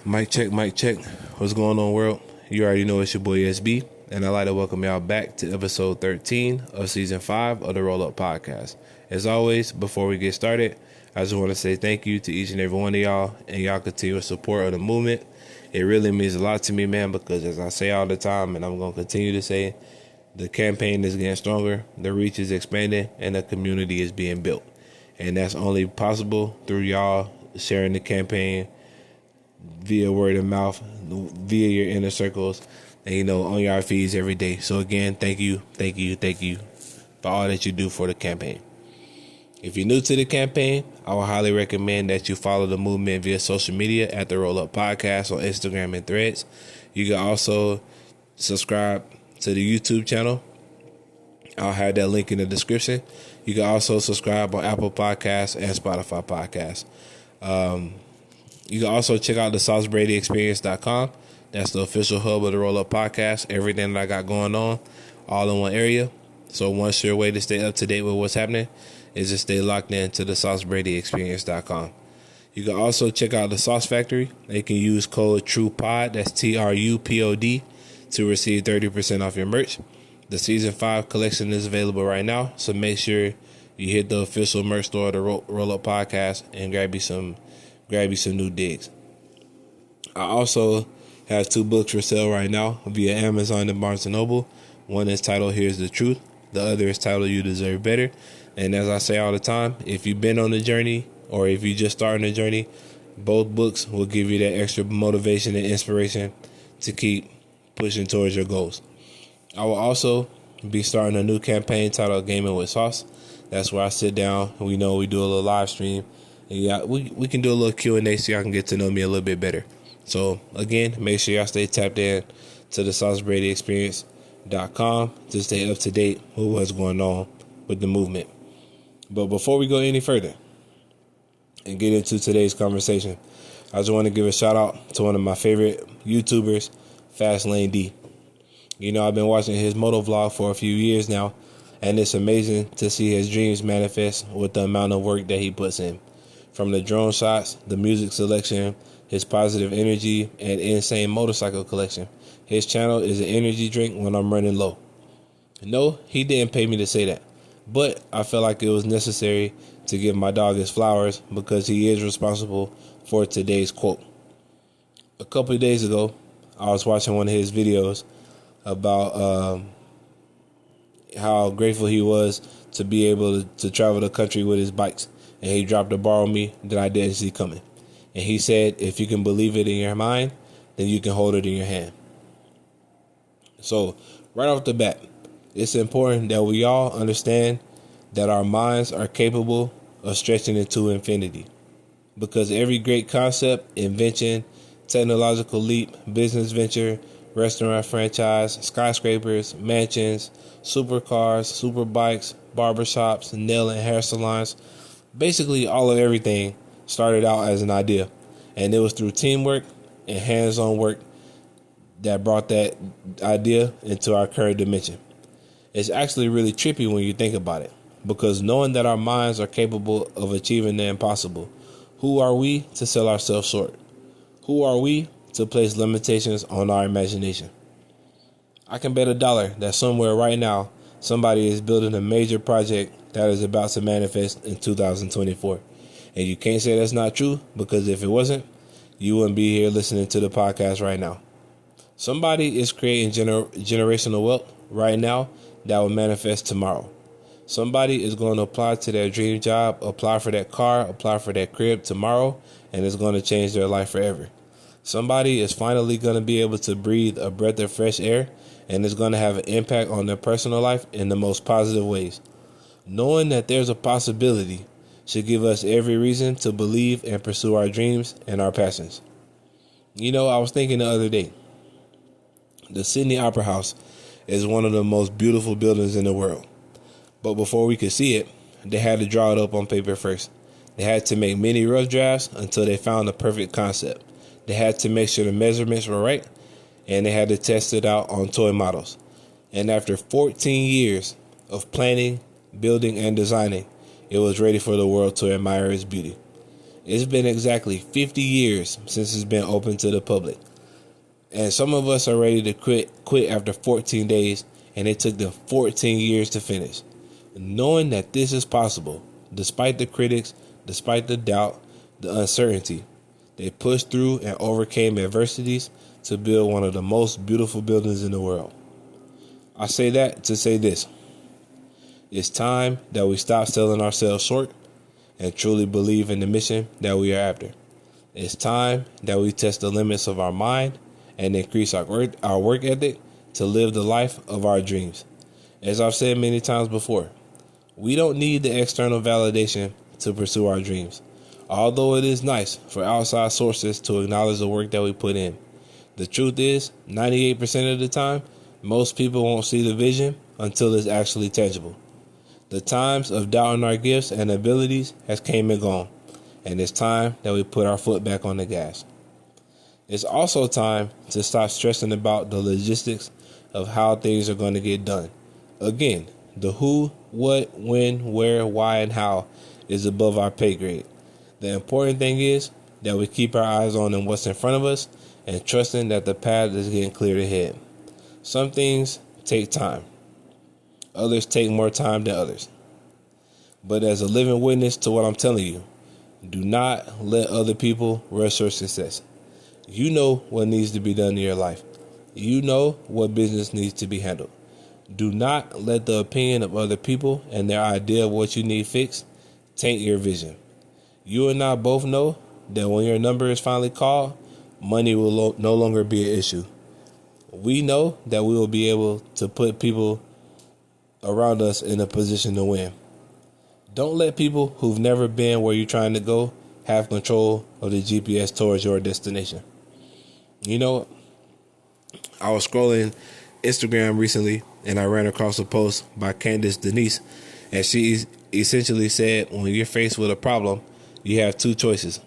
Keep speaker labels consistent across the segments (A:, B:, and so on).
A: Mic check, mic check. What's going on, world? You already know it's your boy SB, and I'd like to welcome y'all back to episode 13 of season 5 of the Roll Up Podcast. As always, before we get started, I just want to say thank you to each and every one of y'all and y'all continuous support of the movement. It really means a lot to me, man, because as I say all the time, and I'm going to continue to say, the campaign is getting stronger, the reach is expanding, and the community is being built. And that's only possible through y'all sharing the campaign via word of mouth, via your inner circles, and on your feeds every day. So again, thank you for all that you do for the campaign. If you're new to the campaign, I would highly recommend that you follow the movement via social media at the Roll Up Podcast on Instagram and Threads. You can also subscribe to the YouTube channel. I'll have that link in the description. You can also subscribe on Apple Podcasts and Spotify Podcasts. You can also check out the SauceBradyExperience.com. That's the official hub of the Roll Up Podcast. Everything that I got going on, all in one area. So one sure way to stay up to date with what's happening is to stay locked in to the SauceBradyExperience.com. You can also check out the Sauce Factory. You can use code TRUPOD, that's TRUPOD, to receive 30% off your merch. The Season 5 collection is available right now, so make sure you hit the official merch store of the Roll Up Podcast and grab you some new digs. I also have 2 books for sale right now via Amazon and Barnes & Noble. One is titled Here's the Truth. The other is titled You Deserve Better. And as I say all the time, if you've been on the journey or if you're just starting the journey, both books will give you that extra motivation and inspiration to keep pushing towards your goals. I will also be starting a new campaign titled Gaming with Sauce. That's where I sit down. We do a little live stream. And we can do a little Q&A so y'all can get to know me a little bit better. So again, make sure y'all stay tapped in to the SauceBradyExperience.com to stay up to date with what's going on with the movement. But before we go any further and get into today's conversation, I just want to give a shout out to one of my favorite YouTubers, Fastlane D. I've been watching his moto vlog for a few years now, and it's amazing to see his dreams manifest with the amount of work that he puts in. From the drone shots, the music selection, his positive energy, and insane motorcycle collection. His channel is an energy drink when I'm running low. No, he didn't pay me to say that, but I felt like it was necessary to give my dog his flowers because he is responsible for today's quote. A couple of days ago, I was watching one of his videos about how grateful he was to be able to travel the country with his bikes. And he dropped a bar on me that I didn't see coming. And he said, if you can believe it in your mind, then you can hold it in your hand. So right off the bat, it's important that we all understand that our minds are capable of stretching into infinity. Because every great concept, invention, technological leap, business venture, restaurant franchise, skyscrapers, mansions, supercars, super bikes, barbershops, nail and hair salons, basically all of everything started out as an idea. And it was through teamwork and hands-on work that brought that idea into our current dimension. It's actually really trippy when you think about it, because knowing that our minds are capable of achieving the impossible, who are we to sell ourselves short? Who are we to place limitations on our imagination? I can bet $1 that somewhere right now, somebody is building a major project that is about to manifest in 2024. And you can't say that's not true, because if it wasn't, you wouldn't be here listening to the podcast right now. Somebody is creating generational wealth right now that will manifest tomorrow. Somebody is going to apply to their dream job, apply for that car, apply for that crib tomorrow, and it's going to change their life forever. Somebody is finally going to be able to breathe a breath of fresh air, and it's going to have an impact on their personal life in the most positive ways. Knowing that there's a possibility should give us every reason to believe and pursue our dreams and our passions. I was thinking the other day, the Sydney Opera House is one of the most beautiful buildings in the world. But before we could see it, they had to draw it up on paper first. They had to make many rough drafts until they found the perfect concept. They had to make sure the measurements were right, and they had to test it out on toy models. And after 14 years of planning, building, and designing, it was ready for the world to admire its beauty. It's been exactly 50 years since it's been open to the public. And some of us are ready to quit after 14 days, and it took them 14 years to finish. Knowing that this is possible, despite the critics, despite the doubt, the uncertainty, they pushed through and overcame adversities to build one of the most beautiful buildings in the world. I say that to say this. It's time that we stop selling ourselves short and truly believe in the mission that we are after. It's time that we test the limits of our mind and increase our work ethic to live the life of our dreams. As I've said many times before, we don't need the external validation to pursue our dreams. Although it is nice for outside sources to acknowledge the work that we put in, the truth is, 98% of the time, most people won't see the vision until it's actually tangible. The times of doubting our gifts and abilities has came and gone, and it's time that we put our foot back on the gas. It's also time to stop stressing about the logistics of how things are going to get done. Again, the who, what, when, where, why, and how is above our pay grade. The important thing is that we keep our eyes on what's in front of us and trusting that the path is getting cleared ahead. Some things take time. Others take more time than others. But as a living witness to what I'm telling you, do not let other people rush your success. You know what needs to be done in your life. You know what business needs to be handled. Do not let the opinion of other people and their idea of what you need fixed taint your vision. You and I both know that when your number is finally called, money will no longer be an issue. We know that we will be able to put people around us in a position to win. Don't let people who've never been where you're trying to go have control of the GPS towards your destination. You know, I was scrolling Instagram recently and I ran across a post by Candace Denise, and she essentially said when you're faced with a problem, you have two choices.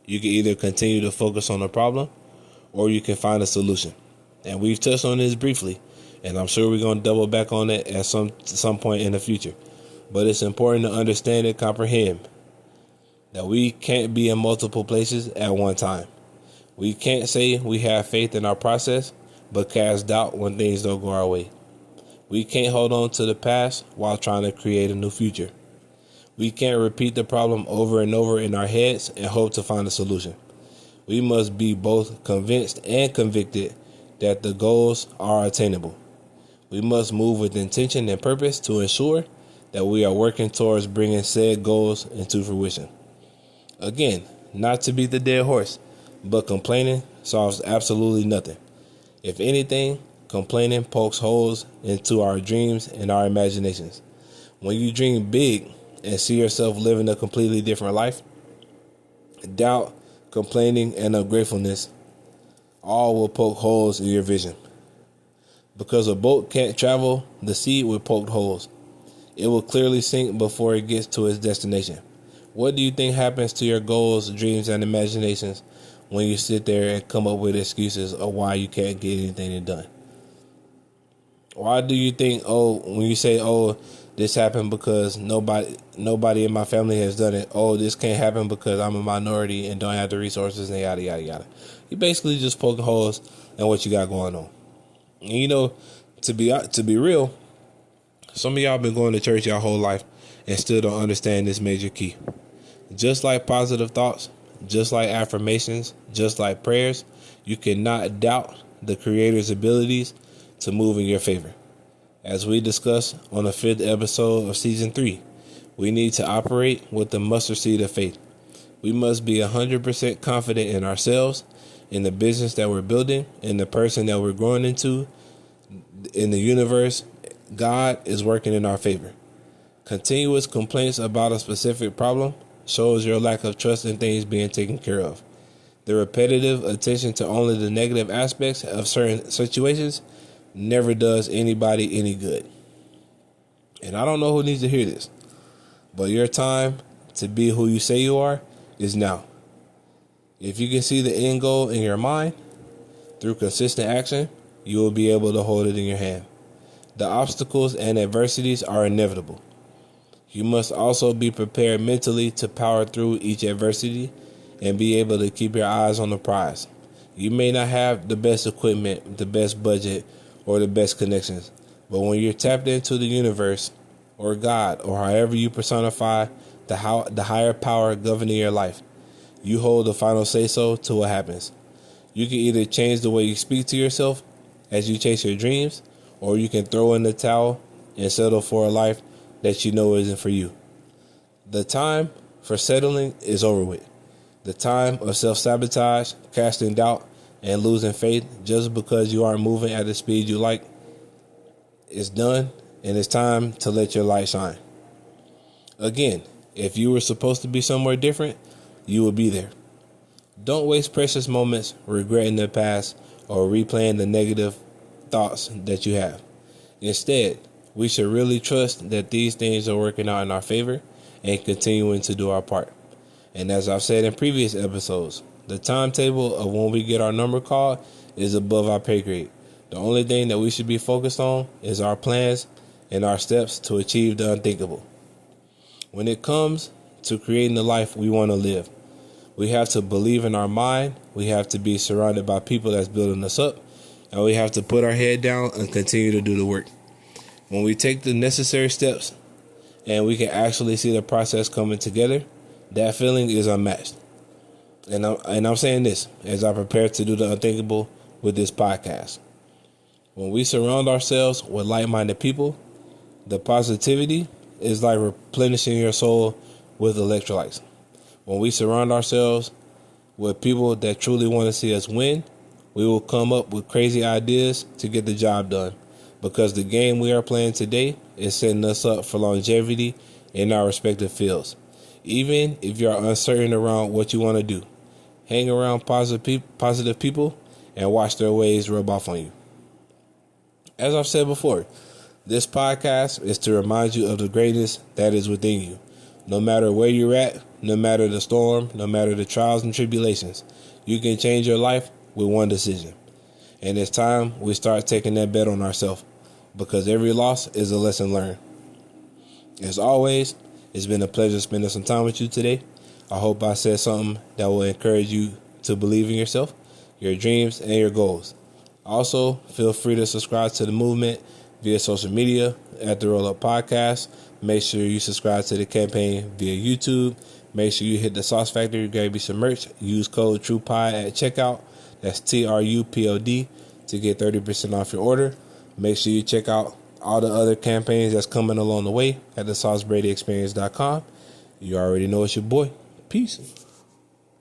A: You can either continue to focus on the problem or you can find a solution. And we've touched on this briefly, and I'm sure we're going to double back on it at some point in the future. But it's important to understand and comprehend that we can't be in multiple places at one time. We can't say we have faith in our process, but cast doubt when things don't go our way. We can't hold on to the past while trying to create a new future. We can't repeat the problem over and over in our heads and hope to find a solution. We must be both convinced and convicted that the goals are attainable. We must move with intention and purpose to ensure that we are working towards bringing said goals into fruition. Again, not to beat the dead horse, but complaining solves absolutely nothing. If anything, complaining pokes holes into our dreams and our imaginations. When you dream big and see yourself living a completely different life, doubt, complaining, and ungratefulness all will poke holes in your vision. Because a boat can't travel the sea with poked holes. It will clearly sink before it gets to its destination. What do you think happens to your goals, dreams, and imaginations when you sit there and come up with excuses of why you can't get anything done? Why do you think, when you say, this happened because nobody in my family has done it. This can't happen because I'm a minority and don't have the resources and yada, yada, yada. You basically just poking holes in what you got going on. And you know, to be real, some of y'all been going to church your whole life and still don't understand this major key. Just like positive thoughts, just like affirmations, just like prayers, you cannot doubt the Creator's abilities to move in your favor. As we discussed on the 5th episode of Season 3, we need to operate with the mustard seed of faith. We must be 100% confident in ourselves, in the business that we're building, in the person that we're growing into, in the universe. God is working in our favor. Continuous complaints about a specific problem shows your lack of trust in things being taken care of. The repetitive attention to only the negative aspects of certain situations never does anybody any good. And I don't know who needs to hear this, but your time to be who you say you are is now. If you can see the end goal in your mind through consistent action, you will be able to hold it in your hand. The obstacles and adversities are inevitable. You must also be prepared mentally to power through each adversity and be able to keep your eyes on the prize. You may not have the best equipment, the best budget, or the best connections, but when you're tapped into the universe or God or however you personify the higher power governing your life, you hold the final say-so to what happens. You can either change the way you speak to yourself as you chase your dreams, or you can throw in the towel and settle for a life that you know isn't for you. The time for settling is over with. The time of self-sabotage, casting doubt, and losing faith just because you aren't moving at the speed you like is done, and it's time to let your light shine. Again, if you were supposed to be somewhere different, you will be there. Don't waste precious moments regretting the past or replaying the negative thoughts that you have. Instead, we should really trust that these things are working out in our favor and continuing to do our part. And as I've said in previous episodes, the timetable of when we get our number called is above our pay grade. The only thing that we should be focused on is our plans and our steps to achieve the unthinkable. When it comes to creating the life we want to live, we have to believe in our mind, we have to be surrounded by people that's building us up, and we have to put our head down and continue to do the work. When we take the necessary steps and we can actually see the process coming together, that feeling is unmatched. And I'm saying this as I prepare to do the unthinkable with this podcast. When we surround ourselves with like-minded people, the positivity is like replenishing your soul with electrolytes. When we surround ourselves with people that truly want to see us win, we will come up with crazy ideas to get the job done, because the game we are playing today is setting us up for longevity in our respective fields. Even if you are uncertain around what you want to do, hang around positive people and watch their ways rub off on you. As I've said before, this podcast is to remind you of the greatness that is within you. No matter where you're at, no matter the storm, no matter the trials and tribulations, you can change your life with one decision. And it's time we start taking that bet on ourselves, because every loss is a lesson learned. As always, it's been a pleasure spending some time with you today. I hope I said something that will encourage you to believe in yourself, your dreams, and your goals. Also, feel free to subscribe to the movement via social media at The Roll Up Podcast. Make sure you subscribe to the campaign via YouTube. Make sure you hit the Sauce Factory, grab you some merch. Use code TRUPOD at checkout. That's TRUPOD to get 30% off your order. Make sure you check out all the other campaigns that's coming along the way at thesaucebradyexperience.com. You already know it's your boy. Peace.